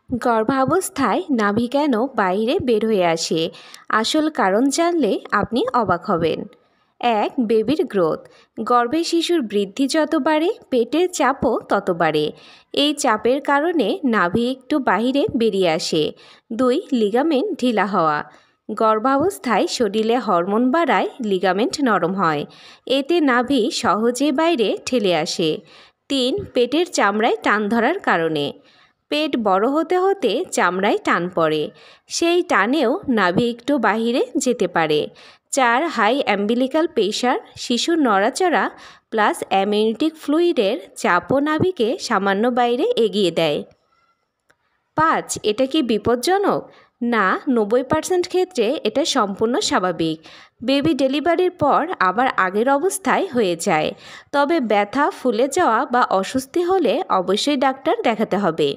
গর্ভাবস্থায় নাভি কেন বাইরে বের হয়ে আসে? আসল কারণ জানলে আপনি অবাক হবেন। 1. বেবির গ্রোথ। গর্ভে শিশুর বৃদ্ধি যত বাড়ে পেটের চাপও তত বাড়ে। এই চাপের কারণে নাভি একটু বাইরে বেরিয়ে আসে। 2. লিগামেন্ট ঢিলা হওয়া। গর্ভাবস্থায় শরীরে হরমোন বাড়ায় লিগামেন্ট নরম হয়, এতে নাভি সহজে বাইরে ঠেলে আসে। 3. পেটের চামড়ায় টান ধরার কারণে। পেট বড় হতে হতে চামড়ায় টান পড়ে, সেই টানেও নাভি একটু বাহিরে যেতে পারে। 4. High umbilical pressure. শিশুর নড়াচড়া প্লাস অ্যামনিওটিক ফ্লুইডের চাপও নাভিকে সামান্য বাইরে এগিয়ে দেয়। 5. এটা কি বিপজ্জনক? না, 90% ক্ষেত্রে এটা সম্পূর্ণ স্বাভাবিক। বেবি ডেলিভারির পর আবার আগের অবস্থায় হয়ে যায়, তবে ব্যথা, ফুলে যাওয়া বা অস্বস্তি হলে অবশ্যই ডাক্তার দেখাতে হবে।